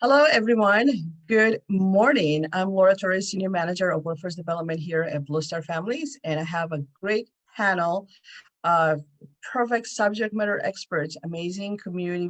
Hello, everyone. Good morning. I'm Laura Torres, Senior Manager of Workforce Development here at Blue Star Families, and I have a great panel of perfect subject matter experts, amazing community,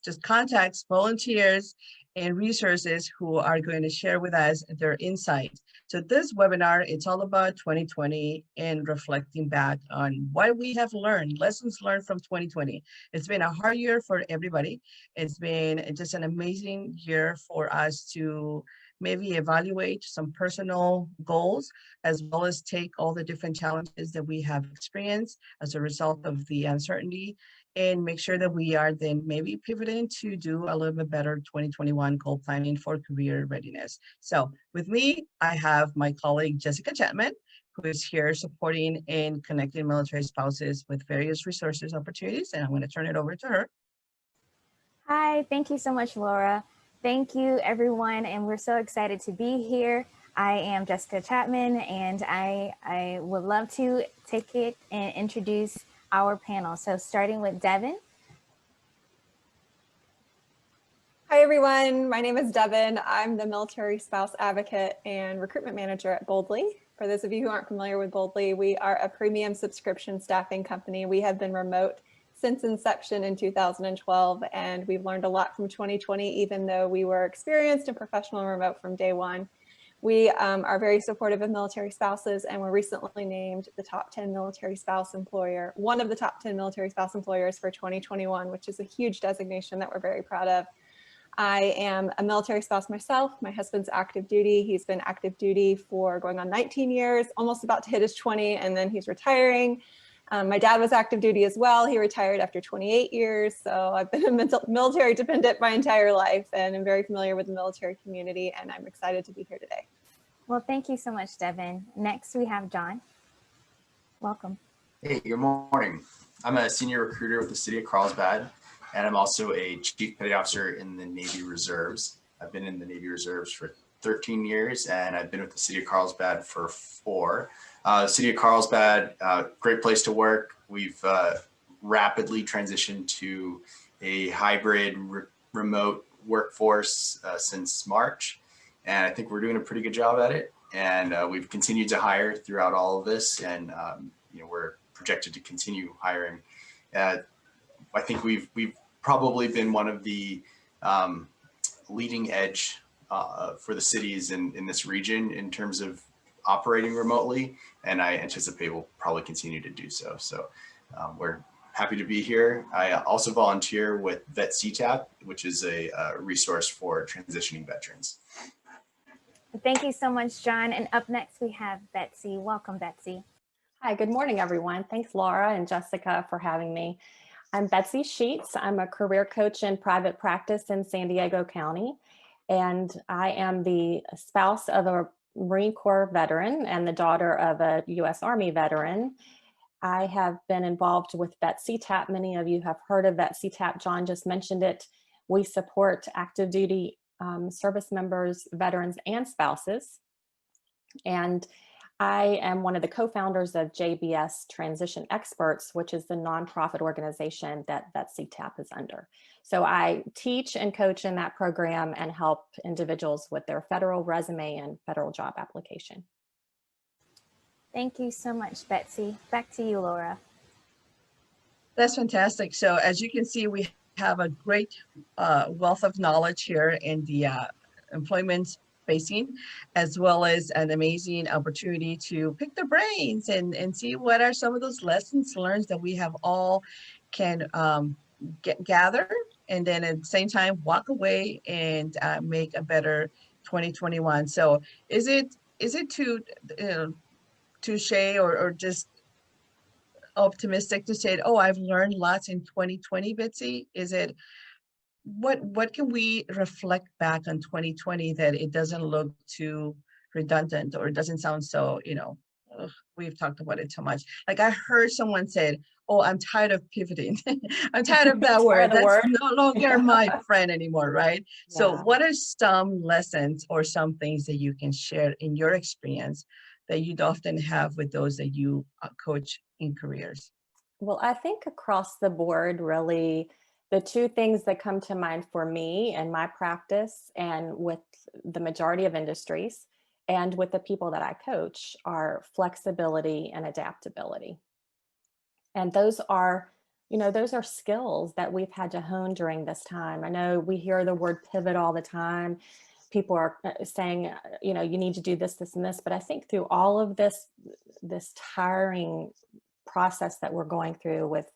just contacts, volunteers, and resources who are going to share with us their insights. So this webinar, it's all about 2020 and reflecting back on what we have learned, lessons learned from 2020. It's been a hard year for everybody. It's been just an amazing year for us to maybe evaluate some personal goals, as well as take all the different challenges that we have experienced as a result of the uncertainty, and make sure that we are then maybe pivoting to do a little bit better 2021 goal planning for career readiness. So with me, I have my colleague, Jessica Chapman, who is here supporting and connecting military spouses with various resources opportunities. And I'm going to turn it over to her. Hi, thank you so much, Laura. Thank you, everyone, and we're so excited to be here. I am Jessica Chapman, and I would love to take it and introduce our panel. So starting with Devon. Hi, everyone. My name is Devon. I'm the Military Spouse Advocate and Recruitment Manager at Boldly. For those of you who aren't familiar with Boldly, we are a premium subscription staffing company. We have been remote since inception in 2012, and we've learned a lot from 2020, even though we were experienced and professional and remote from day one. We are very supportive of military spouses, and were recently named the top 10 military spouse employer, one of the top 10 military spouse employers for 2021, which is a huge designation that we're very proud of. I am a military spouse myself. My husband's active duty. He's been active duty for going on 19 years, almost about to hit his 20, and then he's retiring. My dad was active duty as well. He retired after 28 years. So I've been a military dependent my entire life, and I'm very familiar with the military community, and I'm excited to be here today. Well, thank you so much, Devon. Next, we have John. Welcome. Hey, good morning. I'm a senior recruiter with the city of Carlsbad, and I'm also a chief petty officer in the Navy Reserves. I've been in the Navy Reserves for 13 years, and I've been with the city of Carlsbad for 4. City of Carlsbad, great place to work. We've rapidly transitioned to a hybrid remote workforce since March, and I think we're doing a pretty good job at it. And we've continued to hire throughout all of this, and we're projected to continue hiring. I think we've probably been one of the leading edge for the cities in this region in terms of operating remotely, and I anticipate we'll probably continue to do so. So we're happy to be here. I also volunteer with Betsy, which is a resource for transitioning veterans. Thank you so much, John. And up next, we have Betsy. Welcome, Betsy. Hi, good morning, everyone. Thanks, Laura and Jessica, for having me. I'm Betsy Sheets. I'm a career coach in private practice in San Diego County, and I am the spouse of a Marine Corps veteran and the daughter of a U.S. Army veteran. I have been involved with Betsy TAP. Many of you have heard of Betsy TAP. John just mentioned it. We support active duty service members, veterans, and spouses. And I am one of the co-founders of JBS Transition Experts, which is the nonprofit organization that Betsy TAP is under. So I teach and coach in that program and help individuals with their federal resume and federal job application. Thank you so much, Betsy. Back to you, Laura. That's fantastic. So as you can see, we have a great wealth of knowledge here in the employment facing, as well as an amazing opportunity to pick their brains and see what are some of those lessons learned that we have all can gather, and then at the same time walk away and make a better 2021. So is it too touche or just optimistic to say, oh, I've learned lots in 2020, Betsy? Is it what can we reflect back on 2020 that it doesn't look too redundant, or it doesn't sound so, we've talked about it too much. Like I heard someone said, oh, I'm tired of pivoting. I'm tired of that word. That's no longer my friend anymore, right? Yeah. So what are some lessons or some things that you can share in your experience that you'd often have with those that you coach in careers? Well, I think across the board, really, The two things that come to mind for me and my practice and with the majority of industries and with the people that I coach are flexibility and adaptability. And those are, those are skills that we've had to hone during this time. I know we hear the word pivot all the time. People are saying, you need to do this, this, and this. But I think through all of this tiring process that we're going through with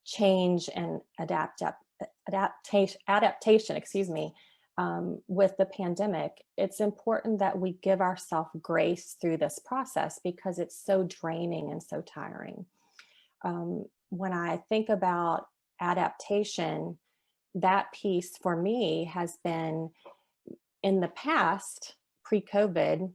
change and adaptation, with the pandemic, it's important that we give ourselves grace through this process because it's so draining and so tiring. When I think about adaptation, that piece for me has been in the past, pre-COVID,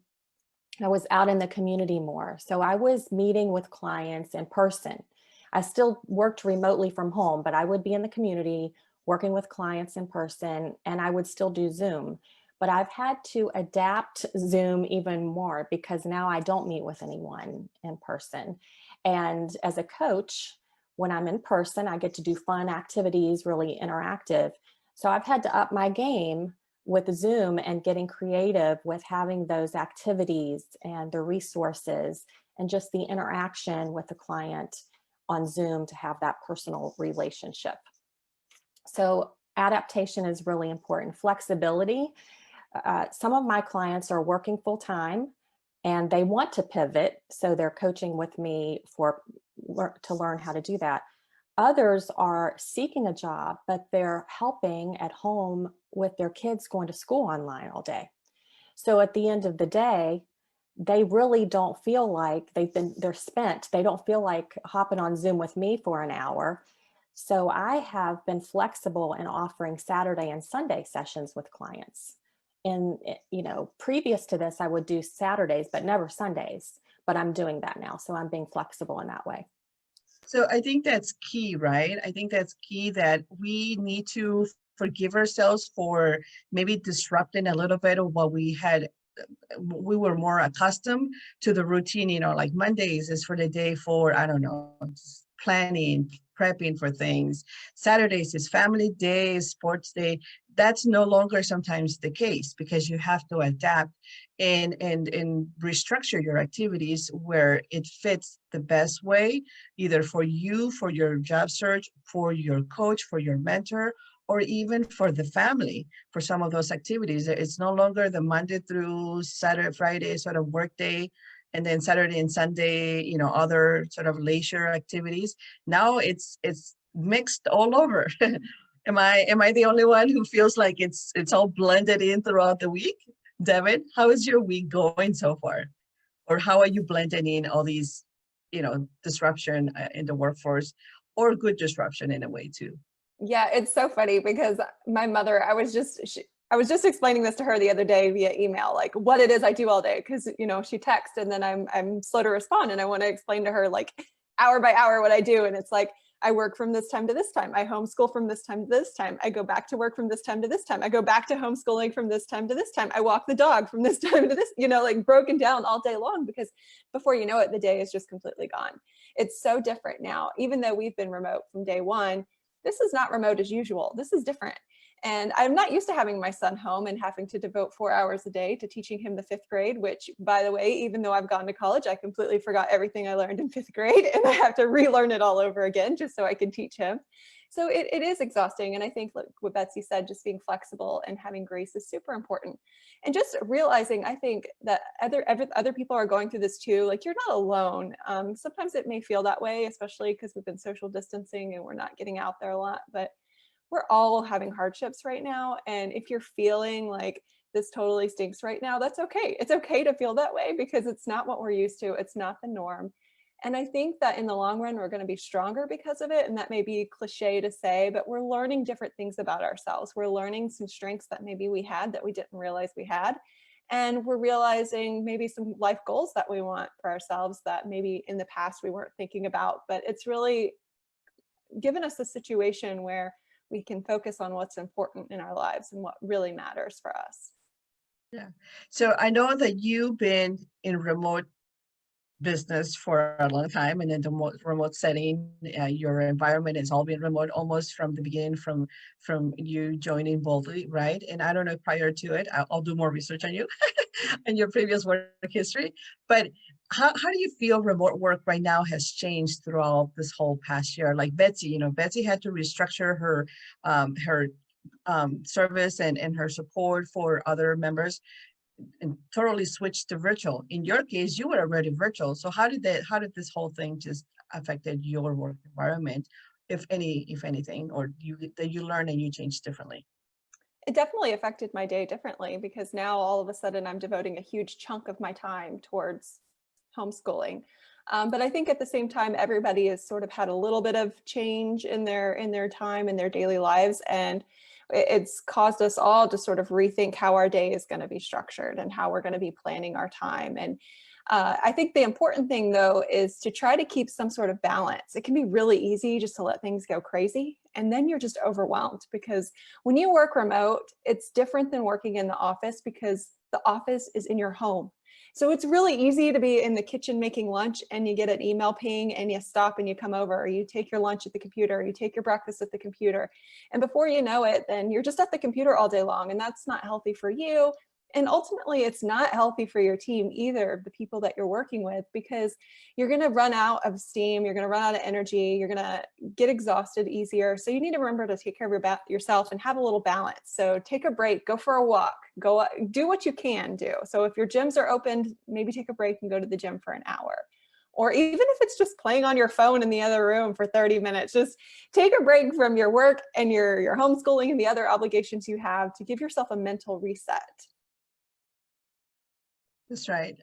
I was out in the community more. So I was meeting with clients in person. I still worked remotely from home, but I would be in the community working with clients in person, and I would still do Zoom. But I've had to adapt Zoom even more because now I don't meet with anyone in person. And as a coach, when I'm in person, I get to do fun activities, really interactive. So I've had to up my game with Zoom and getting creative with having those activities and the resources and just the interaction with the client on Zoom to have that personal relationship. So adaptation is really important. Flexibility. Some of my clients are working full time and they want to pivot. So they're coaching with me to learn how to do that. Others are seeking a job, but they're helping at home with their kids going to school online all day. So at the end of the day, they really don't feel like they're spent. They don't feel like hopping on Zoom with me for an hour. So I have been flexible in offering Saturday and Sunday sessions with clients. And, previous to this, I would do Saturdays, but never Sundays, but I'm doing that now. So I'm being flexible in that way. So I think that's key, right? I think that's key that we need to forgive ourselves for maybe disrupting a little bit of what we were more accustomed to the routine, like Mondays is for the day for, I don't know, planning, prepping for things. Saturdays is family day, sports day. That's no longer sometimes the case because you have to adapt and restructure your activities where it fits the best way, either for you, for your job search, for your coach, for your mentor, or even for the family. For some of those activities, it's no longer the Monday through Saturday, Friday sort of work day, and then Saturday and Sunday, other sort of leisure activities. Now it's mixed all over. Am I the only one who feels like it's all blended in throughout the week? Devon, how is your week going so far? Or how are you blending in all these, disruption in the workforce, or good disruption in a way too? Yeah, it's so funny because my mother, I was just explaining this to her the other day via email, like what it is I do all day. Cause she texts and then I'm slow to respond. And I want to explain to her like hour by hour what I do. And it's like, I work from this time to this time. I homeschool from this time to this time. I go back to work from this time to this time. I go back to homeschooling from this time to this time. I walk the dog from this time to this, like broken down all day long, because before you know it, the day is just completely gone. It's so different now. Even though we've been remote from day one, this is not remote as usual. This is different. And I'm not used to having my son home and having to devote 4 hours a day to teaching him the 5th grade, which, by the way, even though I've gone to college, I completely forgot everything I learned in 5th grade and I have to relearn it all over again just so I can teach him. So it is exhausting. And I think like what Betsy said, just being flexible and having grace is super important. And just realizing, I think that other people are going through this too. Like you're not alone. Sometimes it may feel that way, especially because we've been social distancing and we're not getting out there a lot, but we're all having hardships right now. And if you're feeling like this totally stinks right now, that's okay. It's okay to feel that way because it's not what we're used to. It's not the norm. And I think that in the long run, we're going to be stronger because of it. And that may be cliche to say, but we're learning different things about ourselves. We're learning some strengths that maybe we had that we didn't realize we had. And we're realizing maybe some life goals that we want for ourselves that maybe in the past we weren't thinking about. But it's really given us a situation where we can focus on what's important in our lives and what really matters for us. Yeah. So I know that you've been in remote business for a long time, and then the remote setting, your environment has all been remote almost from the beginning, from you joining Boldly, right? And I don't know, prior to it, I'll do more research on you and your previous work history. But how do you feel remote work right now has changed throughout this whole past year? Like Betsy, Betsy had to restructure her service and her support for other members and totally switched to virtual. In your case, you were already virtual. So how did this whole thing just affected your work environment, if anything, or that you learned and you changed differently? It definitely affected my day differently because now all of a sudden I'm devoting a huge chunk of my time towards homeschooling. But I think at the same time, everybody has sort of had a little bit of change in their time, in their daily lives. And it's caused us all to sort of rethink how our day is going to be structured and how we're going to be planning our time. And I think the important thing, though, is to try to keep some sort of balance. It can be really easy just to let things go crazy, and then you're just overwhelmed, because when you work remote, it's different than working in the office because the office is in your home. So it's really easy to be in the kitchen making lunch and you get an email ping and you stop and you come over, or you take your lunch at the computer, or you take your breakfast at the computer. And before you know it, then you're just at the computer all day long, and that's not healthy for you. And ultimately, it's not healthy for your team either, the people that you're working with, because you're going to run out of steam, you're going to run out of energy, you're going to get exhausted easier. So you need to remember to take care of yourself and have a little balance. So take a break, go for a walk, go do what you can do. So if your gyms are open, maybe take a break and go to the gym for an hour. Or even if it's just playing on your phone in the other room for 30 minutes, just take a break from your work and your homeschooling and the other obligations you have to give yourself a mental reset. That's right.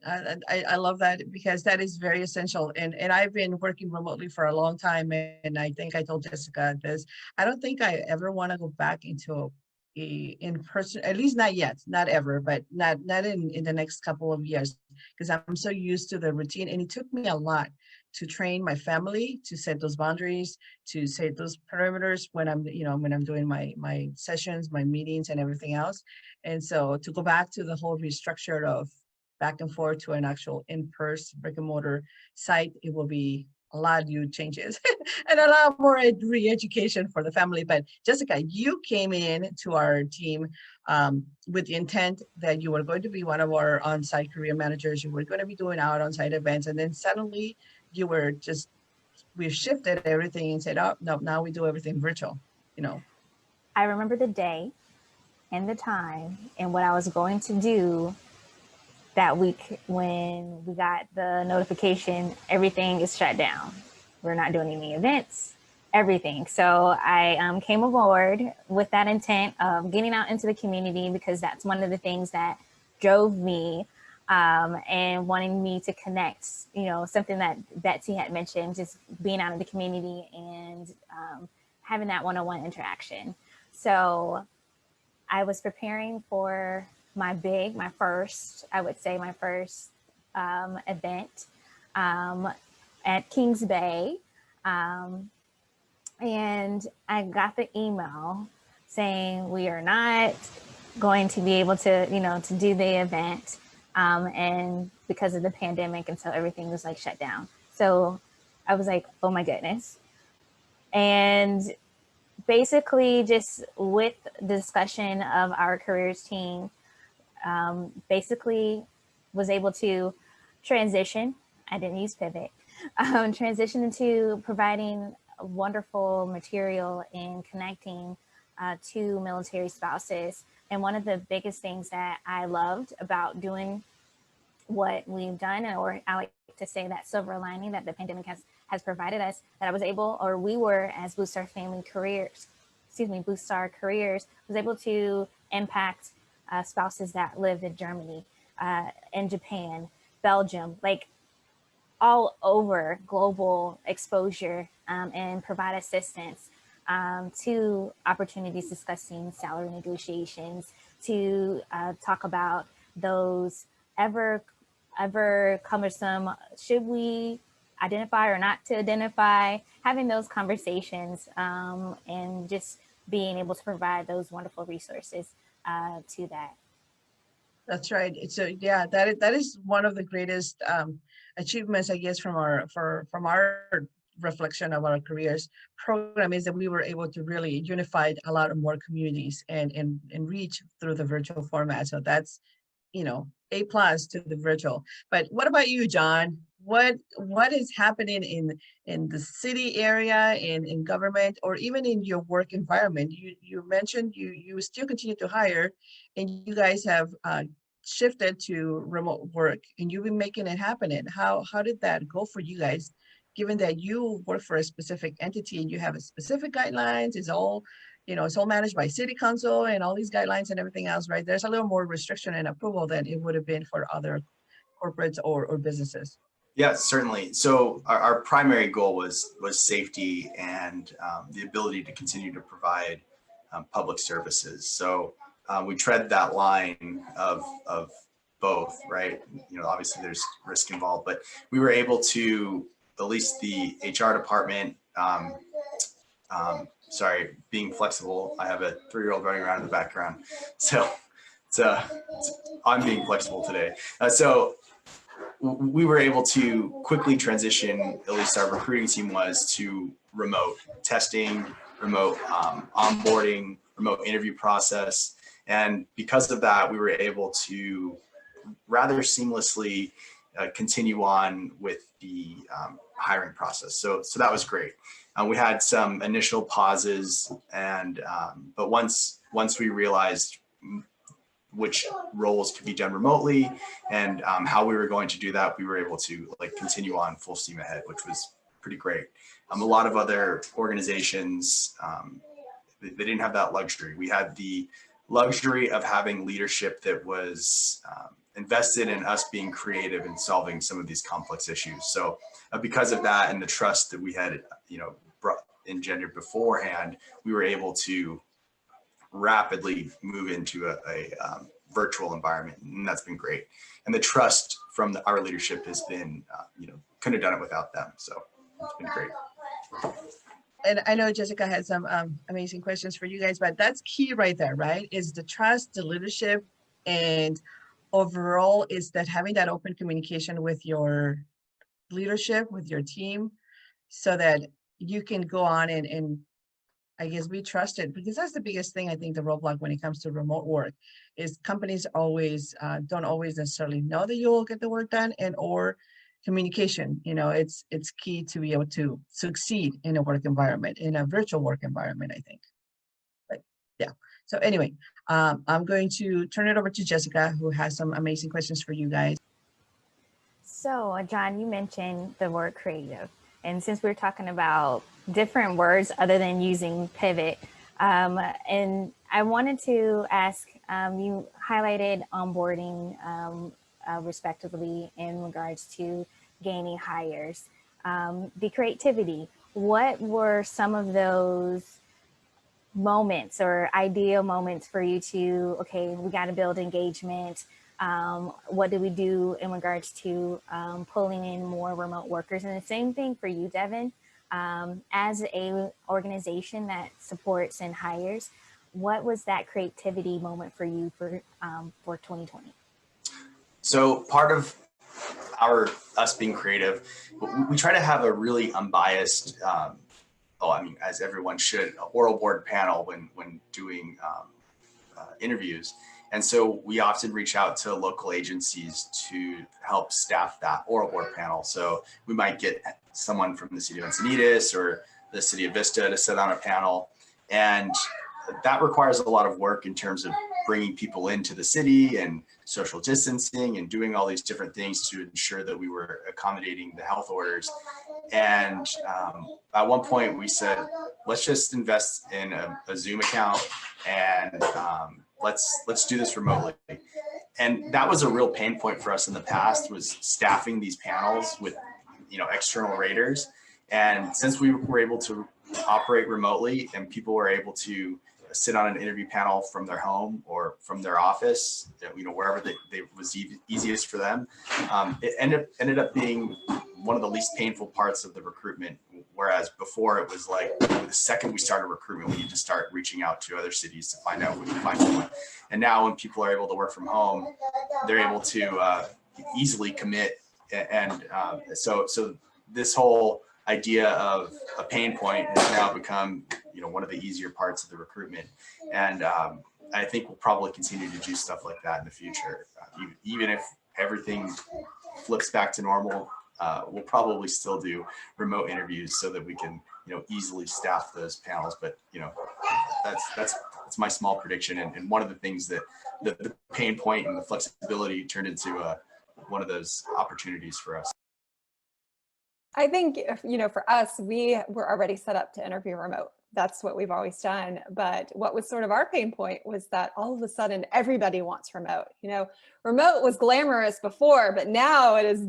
I love that, because that is very essential. And I've been working remotely for a long time. And I think I told Jessica this. I don't think I ever want to go back into a in-person, at least not yet, not ever, but not in the next couple of years, because I'm so used to the routine. And it took me a lot to train my family to set those boundaries, to set those perimeters when I'm doing my sessions, my meetings and everything else. And so to go back to the whole restructure of back and forth to an actual in-person brick and mortar site, it will be a lot of new changes and a lot more re-education for the family. But Jessica, you came in to our team with the intent that you were going to be one of our on-site career managers. You were going to be doing out on-site events, and then suddenly we shifted everything and said, oh no, now we do everything virtual. I remember the day and the time and what I was going to do that week when we got the notification, everything is shut down. We're not doing any events, everything. So I came aboard with that intent of getting out into the community, because that's one of the things that drove me and wanting me to connect, something that Betsy had mentioned, just being out in the community and having that one-on-one interaction. So I was preparing for my first event at Kings Bay. And I got the email saying we are not going to be able to, to do the event. And because of the pandemic, and so everything was like shut down. So I was like, oh my goodness. And basically just with the discussion of our careers team, basically was able to transition. I didn't use pivot, transition into providing wonderful material and connecting to military spouses. And one of the biggest things that I loved about doing what we've done, or I like to say that silver lining that the pandemic has provided us, that I was able, or we were as Boost Our Careers, was able to impact spouses that live in Germany, in Japan, Belgium, like all over global exposure, and provide assistance to opportunities discussing salary negotiations, to talk about those ever cumbersome, should we identify or not to identify, having those conversations, and just being able to provide those wonderful resources to that. That's right. So yeah, that is one of the greatest achievements, I guess, from our reflection of our careers program, is that we were able to really unify a lot of more communities and reach through the virtual format. So that's, A+ to the virtual. But what about you, John? What is happening in the city area, in government, or even in your work environment? You mentioned you still continue to hire, and you guys have shifted to remote work, and you've been making it happen. And how did that go for you guys, given that you work for a specific entity and you have a specific guidelines? It's all managed by city council and all these guidelines and everything else, right? There's a little more restriction and approval than it would have been for other corporates or businesses. Yeah, certainly. So our primary goal was safety and the ability to continue to provide public services. So we tread that line of both, right? Obviously there's risk involved, but we were able to, at least the HR department, being flexible. I have a 3-year-old running around in the background, so I'm being flexible today. So we were able to quickly transition, at least our recruiting team was, to remote testing, remote onboarding, remote interview process. And because of that, we were able to rather seamlessly continue on with the hiring process. So that was great. We had some initial pauses, but once we realized which roles could be done remotely and how we were going to do that, we were able to continue on full steam ahead, which was pretty great. A lot of other organizations, they didn't have that luxury. We had the luxury of having leadership that was invested in us being creative and solving some of these complex issues. So because of that and the trust that we had, engendered beforehand, we were able to rapidly move into a virtual environment, and that's been great. And the trust from our leadership has been, couldn't have done it without them. So it's been great. And I know Jessica had some amazing questions for you guys, but that's key right there, right? Is the trust, the leadership, and overall is that having that open communication with your leadership, with your team, so that you can go on and I guess be trusted, because that's the biggest thing. I think the roadblock when it comes to remote work is companies always don't always necessarily know that you'll get the work done, and or communication. It's key to be able to succeed in a work environment, in a virtual work environment, I think. But yeah. So anyway, I'm going to turn it over to Jessica, who has some amazing questions for you guys. So John, you mentioned the word creative. And since we're talking about different words other than using pivot, and I wanted to ask, you highlighted onboarding respectively in regards to gaining hires. The creativity, what were some of those moments or ideal moments for you to, okay, we got to build engagement. What do we do in regards to pulling in more remote workers? And the same thing for you, Devon, as a organization that supports and hires, what was that creativity moment for you for 2020? So part of us being creative, we try to have a really unbiased, as everyone should, an oral board panel when doing interviews. And so we often reach out to local agencies to help staff that oral board panel. So we might get someone from the city of Encinitas or the city of Vista to sit on a panel. And that requires a lot of work in terms of bringing people into the city and social distancing and doing all these different things to ensure that we were accommodating the health orders. And at one point we said, let's just invest in a Zoom account and let's do this remotely. And that was a real pain point for us in the past, was staffing these panels with external raters. And since we were able to operate remotely and people were able to sit on an interview panel from their home or from their office, wherever they was easiest for them, it ended up being one of the least painful parts of the recruitment Whereas before it was like the second we started recruitment, we need to start reaching out to other cities to find out if we can find someone. And now when people are able to work from home, they're able to easily commit. And so this whole idea of a pain point has now become, one of the easier parts of the recruitment. And I think we'll probably continue to do stuff like that in the future. Even if everything flips back to normal, we'll probably still do remote interviews so that we can, easily staff those panels. But, that's my small prediction. And one of the things that the pain point and the flexibility turned into one of those opportunities for us. I think, for us, we were already set up to interview remote. That's what we've always done. But what was sort of our pain point was that all of a sudden everybody wants remote. Remote was glamorous before, but now it is,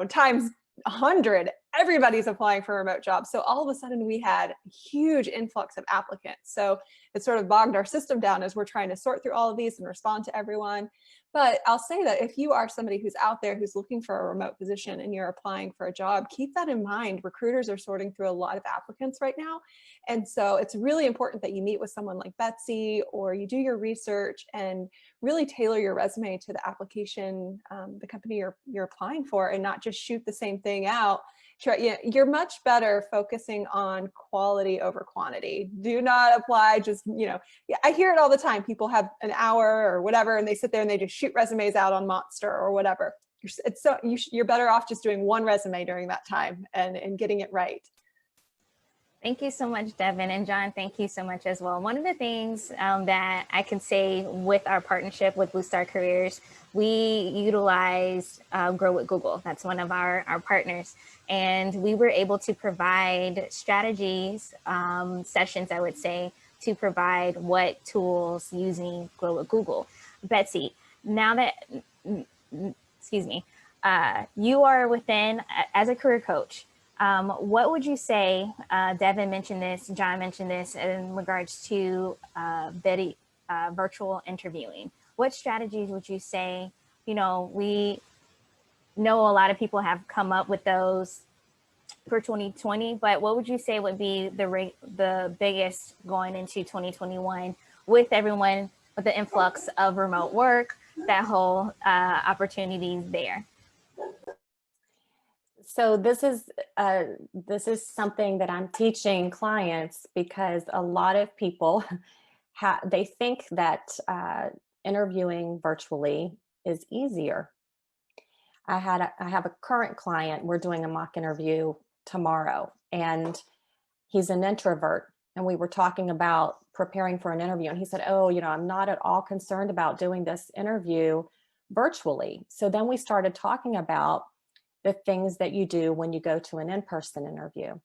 times 100. Everybody's applying for remote jobs. So all of a sudden we had a huge influx of applicants. So it sort of bogged our system down as we're trying to sort through all of these and respond to everyone. But I'll say that if you are somebody who's out there who's looking for a remote position and you're applying for a job, keep that in mind. Recruiters are sorting through a lot of applicants right now. And so it's really important that you meet with someone like Betsy, or you do your research and really tailor your resume to the application, the company you're applying for, and not just shoot the same thing out. You're much better focusing on quality over quantity. Do not apply just, I hear it all the time. People have an hour or whatever, and they sit there and they just shoot resumes out on Monster or whatever. You're better off just doing one resume during that time and getting it right. Thank you so much, Devon. And John, thank you so much as well. One of the things that I can say with our partnership with Boost Our Careers, we utilized Grow with Google. That's one of our partners. And we were able to provide strategies, sessions, I would say, to provide what tools using Grow with Google. Betsy, now that, excuse me, you are within, as a career coach, what would you say, Devon mentioned this, John mentioned this in regards to virtual interviewing. What strategies would you say, we know a lot of people have come up with those for 2020, but what would you say would be the biggest going into 2021 with everyone, with the influx of remote work, that whole opportunity there? So this is something that I'm teaching clients, because a lot of people they think that interviewing virtually is easier. I have a current client. We're doing a mock interview tomorrow, and he's an introvert, and we were talking about preparing for an interview, and he said, "Oh, I'm not at all concerned about doing this interview virtually." So then we started talking about the things that you do when you go to an in-person interview.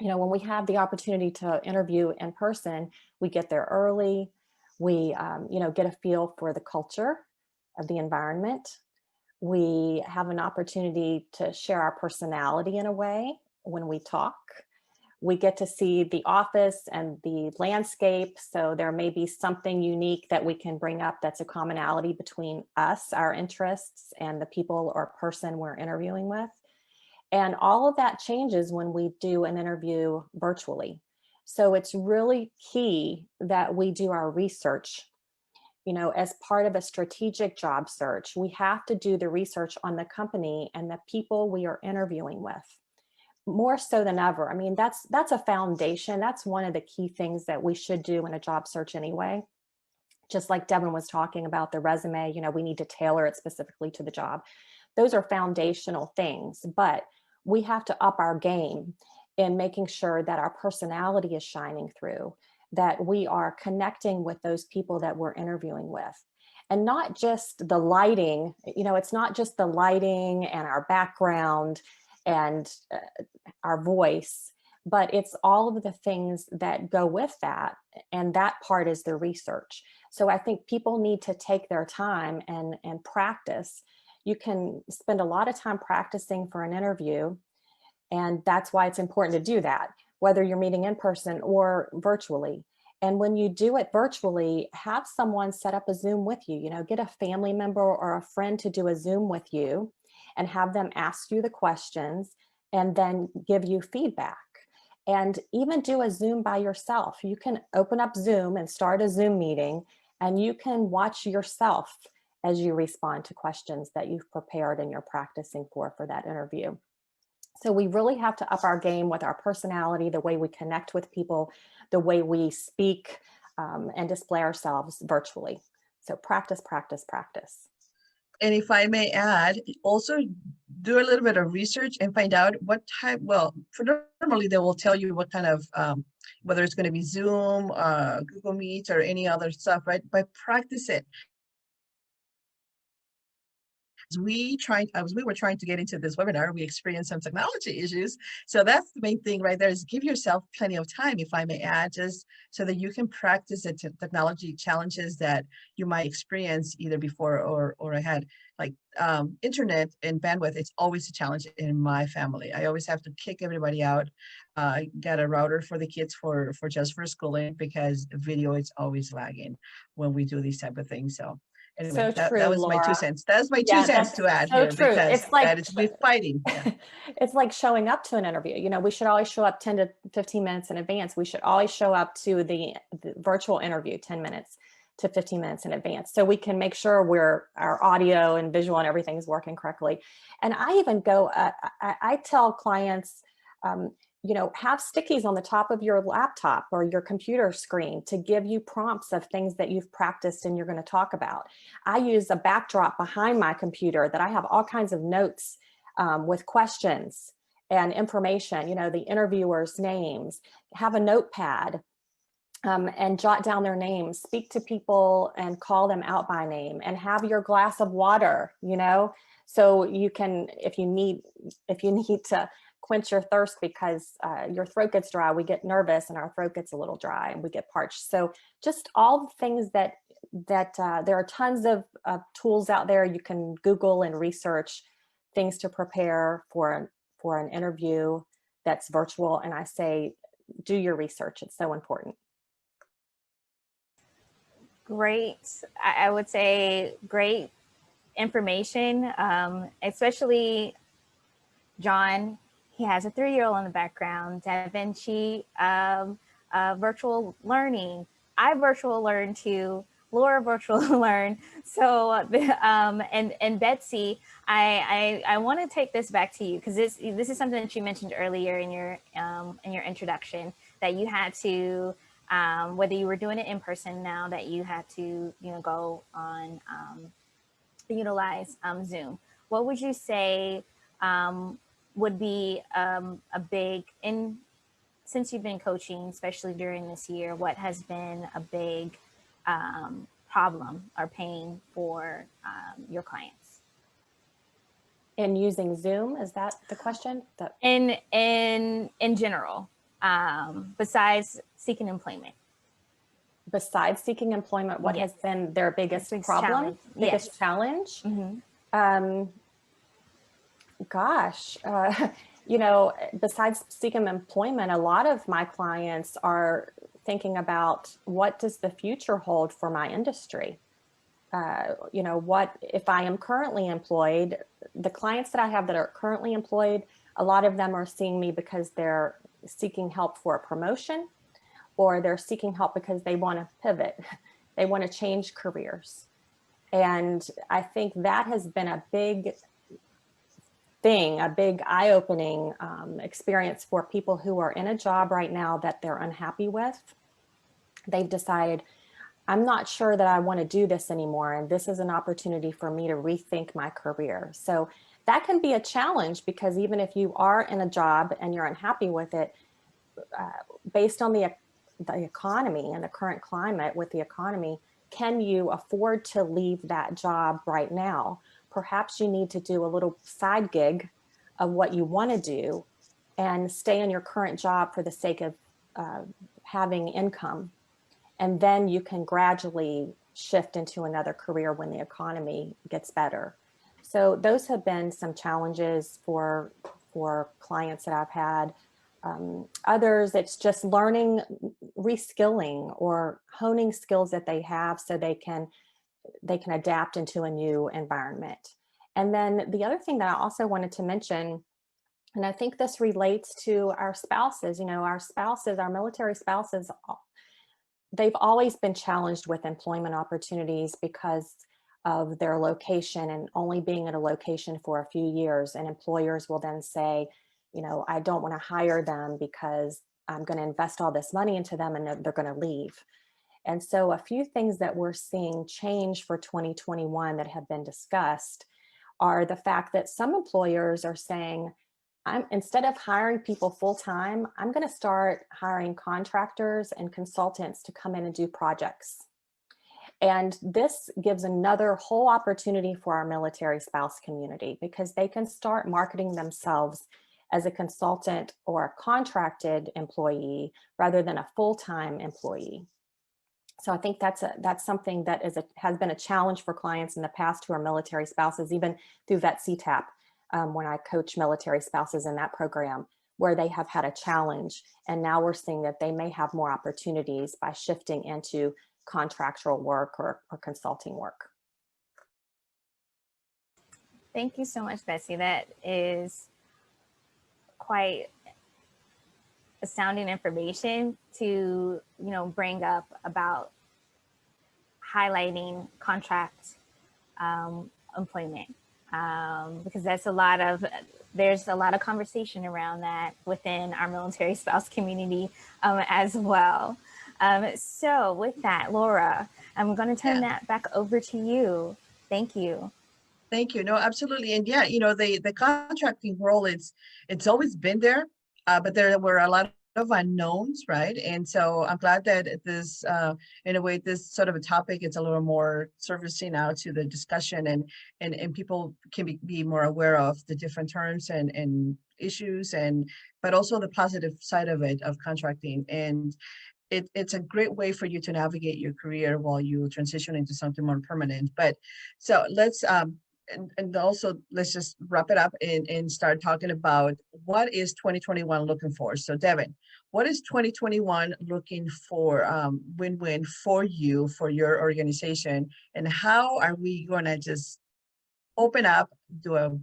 When we have the opportunity to interview in person, we get there early. We, get a feel for the culture of the environment. We have an opportunity to share our personality in a way when we talk. We get to see the office and the landscape. So there may be something unique that we can bring up that's a commonality between us, our interests, and the people or person we're interviewing with. And all of that changes when we do an interview virtually. So it's really key that we do our research. As part of a strategic job search, we have to do the research on the company and the people we are interviewing with. More so than ever. I mean, that's a foundation. That's one of the key things that we should do in a job search anyway. Just like Devon was talking about the resume, we need to tailor it specifically to the job. Those are foundational things, but we have to up our game in making sure that our personality is shining through, that we are connecting with those people that we're interviewing with. And not just the lighting, it's not just the lighting and our background and our voice, but it's all of the things that go with that. And that part is the research. So I think people need to take their time and practice. You can spend a lot of time practicing for an interview, and that's why it's important to do that, whether you're meeting in person or virtually. And when you do it virtually, have someone set up a Zoom with you, get a family member or a friend to do a Zoom with you and have them ask you the questions and then give you feedback. and even do a Zoom by yourself. You can open up Zoom and start a Zoom meeting, and you can watch yourself as you respond to questions that you've prepared and you're practicing for that interview. So we really have to up our game with our personality, the way we connect with people, the way we speak, and display ourselves virtually. So practice, practice, practice. And if I may add, also do a little bit of research and find out what type, well, normally they will tell you what kind of, whether it's going to be Zoom, Google Meet, or any other stuff, right? But practice it. As we were trying to get into this webinar, we experienced some technology issues. So that's the main thing right there, is give yourself plenty of time, if I may add, just so that you can practice the technology challenges that you might experience either before or ahead. Like internet and bandwidth, it's always a challenge in my family. I always have to kick everybody out, get a router for the kids for schooling, because video is always lagging when we do these type of things. So anyway, So true, that was my 2 Laura. cents. That's my 2 Yeah, cents that's to add so here, true. because It's like that is we're fighting. Yeah. it's like showing up to an interview. You know, we should always show up 10 to 15 minutes in advance. We should always show up to the virtual interview 10 minutes to 15 minutes in advance, so we can make sure our audio and visual and everything is working correctly. And I even go, I tell clients, you know, have stickies on the top of your laptop or your computer screen to give you prompts of things that you've practiced and you're going to talk about. I use a backdrop behind my computer that I have all kinds of notes with questions and information, you know, the interviewers' names. Have a notepad and jot down their names, speak to people and call them out by name, and have your glass of water, you know, so you can, if you need to quench your thirst because your throat gets dry, we get nervous and our throat gets a little dry and we get parched. So just all the things that there are tons of tools out there. You can Google and research things to prepare for an interview that's virtual. And I say, do your research. It's so important. Great. I would say great information, especially John. He has a 3-year-old in the background. Devon, she virtual learning. I virtual learn too. Laura virtual learn. So and Betsy, I want to take this back to you, because this is something that you mentioned earlier in your introduction, that you had to whether you were doing it in person, now that you had to go on utilize Zoom. What would you say would be a big, since you've been coaching, especially during this year, what has been a big problem or pain for your clients? In using Zoom, is that the question? In general, besides seeking employment. Besides seeking employment, what has been their biggest problem? Biggest challenge? Mm-hmm. Gosh, you know, besides seeking employment, a lot of my clients are thinking about, what does the future hold for my industry? You know, what if I am currently employed? The clients that I have that are currently employed, a lot of them are seeing me because they're seeking help for a promotion, or they're seeking help because they want to pivot. They want to change careers. And I think that has been a big thing, a big eye-opening experience for people who are in a job right now that they're unhappy with. They've decided, I'm not sure that I want to do this anymore, and this is an opportunity for me to rethink my career. So that can be a challenge, because even if you are in a job and you're unhappy with it, based on the economy and the current climate with the economy, can you afford to leave that job right now? Perhaps you need to do a little side gig of what you want to do and stay in your current job for the sake of having income. And then you can gradually shift into another career when the economy gets better. So those have been some challenges for clients that I've had. Others, it's just learning, reskilling, or honing skills that they have so they can adapt into a new environment. And then the other thing that I also wanted to mention And I think this relates to our spouses. You know, our military spouses, they've always been challenged with employment opportunities because of their location and only being at a location for a few years. And employers will then say, you know, I don't want to hire them because I'm going to invest all this money into them and they're going to leave. And so a few things that we're seeing change for 2021 that have been discussed are the fact that some employers are saying, instead of hiring people full-time, I'm going to start hiring contractors and consultants to come in and do projects. And this gives another whole opportunity for our military spouse community, because they can start marketing themselves as a consultant or a contracted employee rather than a full-time employee. So I think that's something that has been a challenge for clients in the past who are military spouses, even through Betsy when I coach military spouses in that program, where they have had a challenge. And now we're seeing that they may have more opportunities by shifting into contractual work or consulting work. Thank you so much, Betsy. That is quite astounding information to, bring up about highlighting contract employment, because there's a lot of conversation around that within our military spouse community as well. So with that, Laura, I'm going to turn that back over to you. Thank you. Thank you. No, absolutely. And yeah, the contracting world, it's always been there, but there were a lot of unknowns, right? And so I'm glad that this, in a way, this sort of a topic, it's a little more surfacing out to the discussion, and people can be more aware of the different terms and issues, but also the positive side of it, of contracting. And it's a great way for you to navigate your career while you transition into something more permanent. But so let's and also let's just wrap it up and start talking about what is 2021 looking for. So Devon, what is 2021 looking for, win-win for you, for your organization, and how are we going to just open up, do a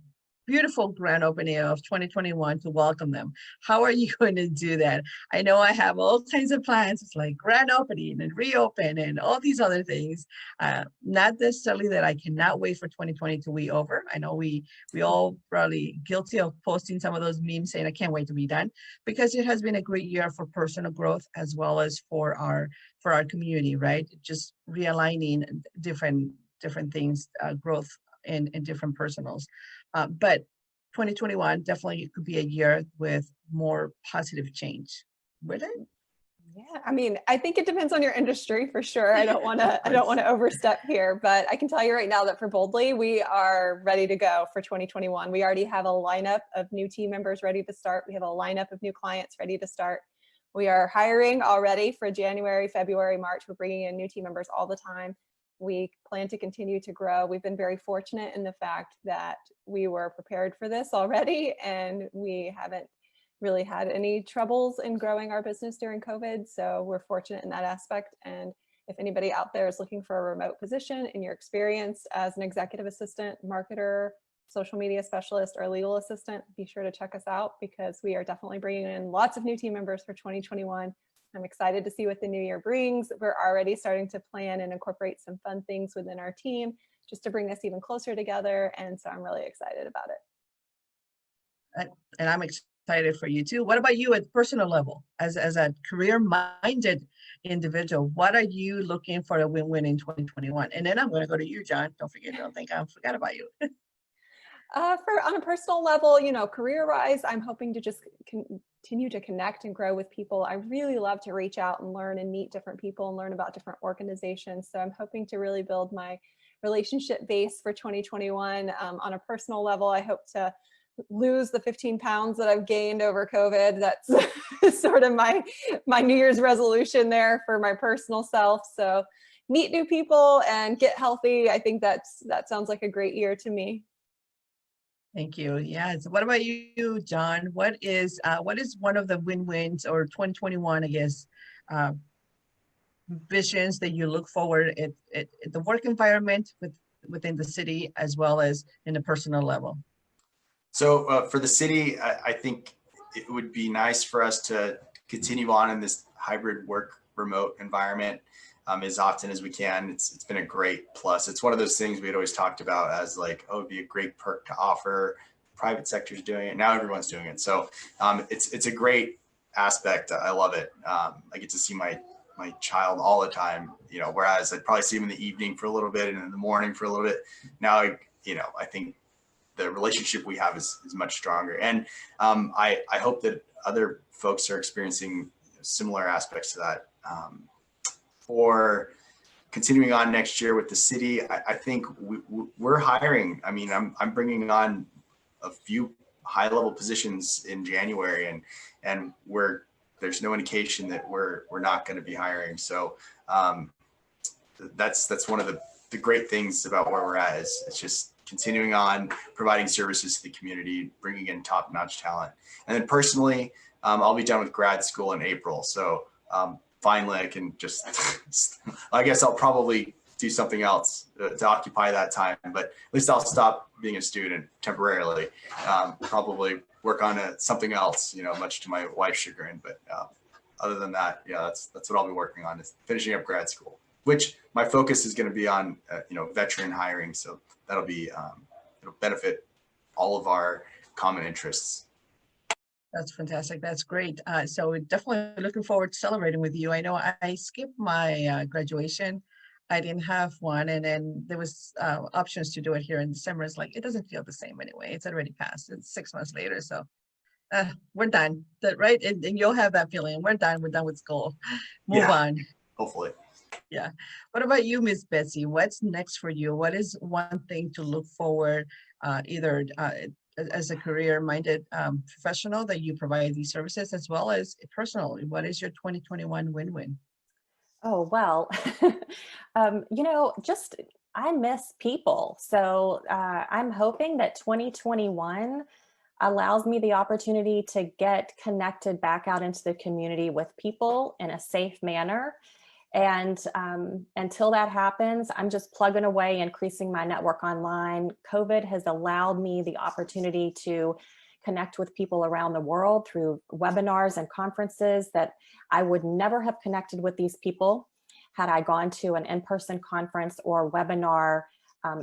beautiful grand opening of 2021 to welcome them? How are you going to do that? I know I have all kinds of plans. It's like grand opening and reopen and all these other things. Not necessarily that I cannot wait for 2020 to be over. I know we all probably guilty of posting some of those memes saying I can't wait to be done, because it has been a great year for personal growth as well as for our community, right? Just realigning different things, growth and different personals. But 2021 definitely could be a year with more positive change. Would it? Yeah, I mean, I think it depends on your industry for sure. I don't want to overstep here, but I can tell you right now that for Boldly, we are ready to go for 2021. We already have a lineup of new team members ready to start. We have a lineup of new clients ready to start. We are hiring already for January, February, March. We're bringing in new team members all the time. We plan to continue to grow. We've been very fortunate in the fact that we were prepared for this already, and we haven't really had any troubles in growing our business during COVID. So we're fortunate in that aspect. And if anybody out there is looking for a remote position in your experience as an executive assistant, marketer, social media specialist, or legal assistant, be sure to check us out, because we are definitely bringing in lots of new team members for 2021. I'm excited to see what the new year brings. We're already starting to plan and incorporate some fun things within our team just to bring us even closer together. And so I'm really excited about it. And I'm excited for you too. What about you at personal level, as a career-minded individual? What are you looking for a win-win in 2021? And then I'm going to go to you, John. Don't think I forgot about you. On a personal level, career-wise, I'm hoping to just continue to connect and grow with people. I really love to reach out and learn and meet different people and learn about different organizations. So I'm hoping to really build my relationship base for 2021. On a personal level, I hope to lose the 15 pounds that I've gained over COVID. That's sort of my New Year's resolution there for my personal self. So meet new people and get healthy. I think that sounds like a great year to me. Thank you. Yes. What about you, John? What is one of the win-wins or 2021, I guess, visions that you look forward at the work environment within the city, as well as in the personal level? So for the city, I think it would be nice for us to continue on in this hybrid work remote environment as often as we can. It's been a great plus. It's one of those things we had always talked about as like, oh, it'd be a great perk to offer. Private sector's doing it. Now everyone's doing it. So it's a great aspect. I love it. I get to see my child all the time, whereas I'd probably see him in the evening for a little bit and in the morning for a little bit. Now, I think the relationship we have is much stronger. And I hope that other folks are experiencing similar aspects to that. For continuing on next year with the city, I think we're hiring. I mean, I'm bringing on a few high-level positions in January, and there's no indication that we're not going to be hiring. So that's one of the great things about where we're at is it's just continuing on providing services to the community, bringing in top-notch talent. And then personally, I'll be done with grad school in April. So finally, I can just, I guess I'll probably do something else to occupy that time, but at least I'll stop being a student temporarily, probably work on something else, much to my wife's chagrin. But other than that, yeah, that's what I'll be working on is finishing up grad school, which my focus is going to be on, veteran hiring. So that'll be, it'll benefit all of our common interests. That's fantastic. That's great. So we're definitely looking forward to celebrating with you. I know I skipped my graduation. I didn't have one, and then there was options to do it here in December. It's like, it doesn't feel the same anyway. It's already passed. It's 6 months later. So we're done, right? And you'll have that feeling. We're done with school. Move on. Hopefully. Yeah. What about you, Miss Betsy? What's next for you? What is one thing to look forward, either as a career-minded professional that you provide these services, as well as personally? What is your 2021 win-win? Oh, well, I miss people. So I'm hoping that 2021 allows me the opportunity to get connected back out into the community with people in a safe manner. And until that happens, I'm just plugging away, increasing my network online. COVID has allowed me the opportunity to connect with people around the world through webinars and conferences that I would never have connected with these people had I gone to an in-person conference or webinar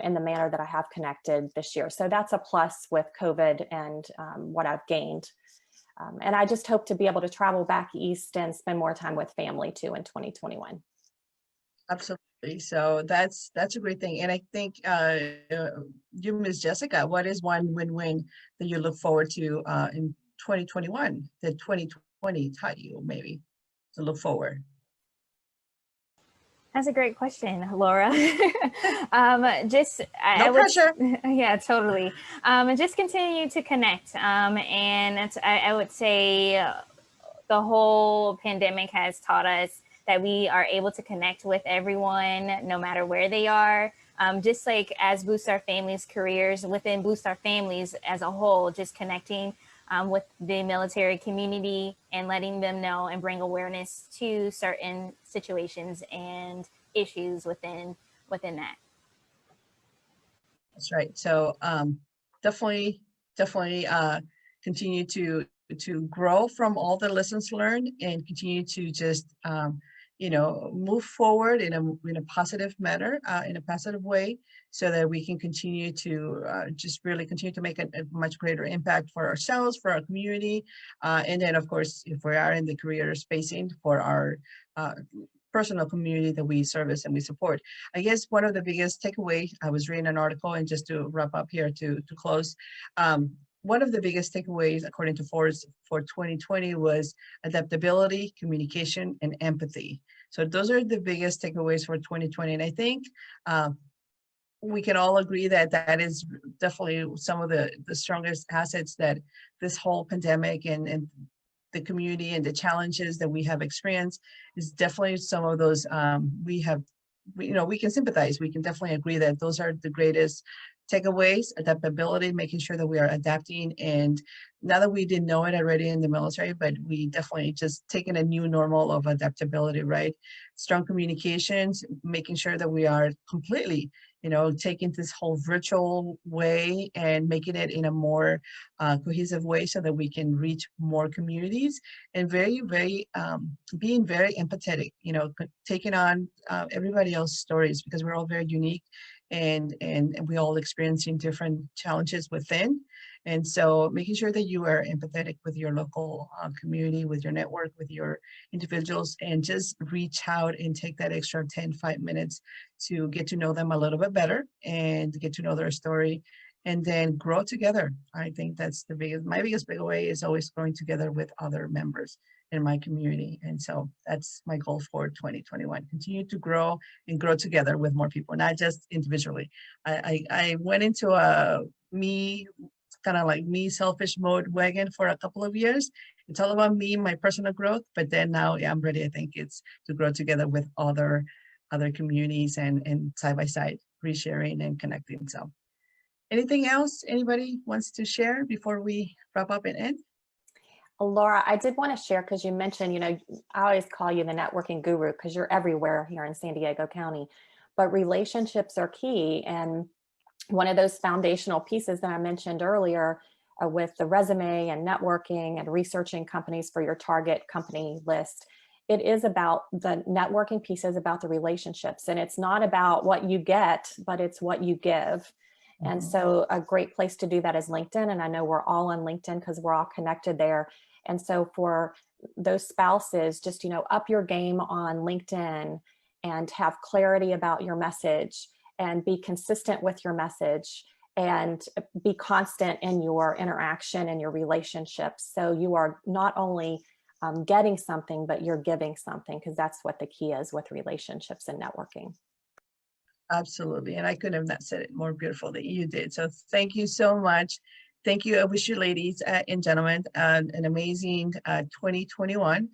in the manner that I have connected this year. So that's a plus with COVID and what I've gained. And I just hope to be able to travel back east and spend more time with family too in 2021. Absolutely. So that's a great thing. And I think you, Ms. Jessica, what is one win-win that you look forward to in 2021 that 2020 taught you maybe to look forward? That's a great question, Laura. No pressure. Yeah, totally. And just continue to connect. And I would say the whole pandemic has taught us that we are able to connect with everyone, no matter where they are. Just like as Boost Our Families careers, within Boost Our Families as a whole, just connecting with the military community and letting them know and bring awareness to certain situations and issues within that. That's right. So definitely continue to grow from all the lessons learned and continue to just move forward in a positive manner, in a positive way, so that we can continue to just really continue to make a much greater impact for ourselves, for our community, and then of course, if we are in the career spacing, for our personal community that we service and we support. I guess one of the biggest takeaway, I was reading an article, and just to wrap up here to close, one of the biggest takeaways according to Forbes for 2020 was adaptability, communication, and empathy. So those are the biggest takeaways for 2020. And I think we can all agree that that is definitely some of the strongest assets that this whole pandemic and the community and the challenges that we have experienced is definitely some of those we can sympathize. We can definitely agree that those are the greatest takeaways, adaptability, making sure that we are adapting. And now that we didn't know it already in the military, but we definitely just taking a new normal of adaptability, right? Strong communications, making sure that we are completely, taking this whole virtual way and making it in a more cohesive way so that we can reach more communities, and being very empathetic, taking on everybody else's stories, because we're all very unique, and we all experiencing different challenges within. And so making sure that you are empathetic with your local community, with your network, with your individuals, and just reach out and take that extra 5 minutes to get to know them a little bit better and get to know their story, and then grow together. I think that's my biggest takeaway is always growing together with other members in my community. And so that's my goal for 2021. Continue to grow and grow together with more people, not just individually. I went into a me selfish mode wagon for a couple of years. It's all about me, my personal growth, but then now I'm ready. I think it's to grow together with other communities and side by side, resharing and connecting. So anything else anybody wants to share before we wrap up and end? Laura, I did want to share, because you mentioned, I always call you the networking guru because you're everywhere here in San Diego County, but relationships are key. And one of those foundational pieces that I mentioned earlier with the resume and networking and researching companies for your target company list, it is about the networking piece is about the relationships, and it's not about what you get, but it's what you give. And so a great place to do that is LinkedIn. And I know we're all on LinkedIn because we're all connected there. And so for those spouses, just, up your game on LinkedIn and have clarity about your message and be consistent with your message and be constant in your interaction and your relationships. So you are not only getting something, but you're giving something, because that's what the key is with relationships and networking. Absolutely. And I couldn't have not said it more beautiful than you did. So thank you so much. Thank you. I wish you ladies and gentlemen an amazing 2021.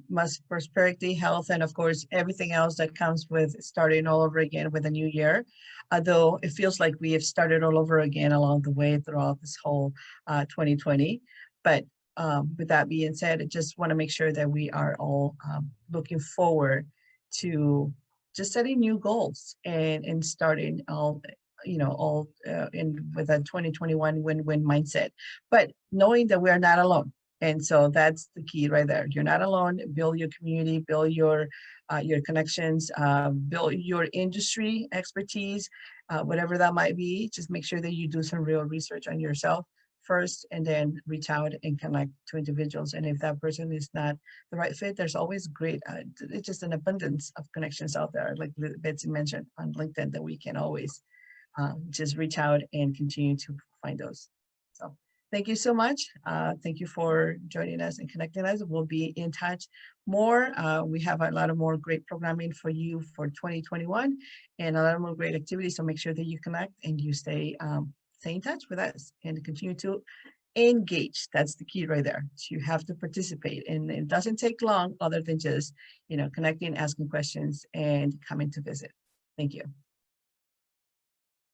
Much prosperity, health, and of course, everything else that comes with starting all over again with a new year. Although it feels like we have started all over again along the way throughout this whole 2020. But with that being said, I just want to make sure that we are all looking forward to just setting new goals and starting all in with a 2021 win-win mindset, but knowing that we are not alone. And so that's the key right there. You're not alone. Build your community, build your connections, build your industry expertise, whatever that might be. Just make sure that you do some real research on yourself first, and then reach out and connect to individuals. And if that person is not the right fit, there's always great, it's just an abundance of connections out there, like Betsy mentioned on LinkedIn, that we can always just reach out and continue to find those. So thank you so much. Thank you for joining us and connecting us. We'll be in touch more. We have a lot of more great programming for you for 2021 and a lot of more great activities. So make sure that you connect and you stay in touch with us and continue to engage. That's the key right there. So you have to participate, and it doesn't take long other than just, connecting, asking questions, and coming to visit. Thank you.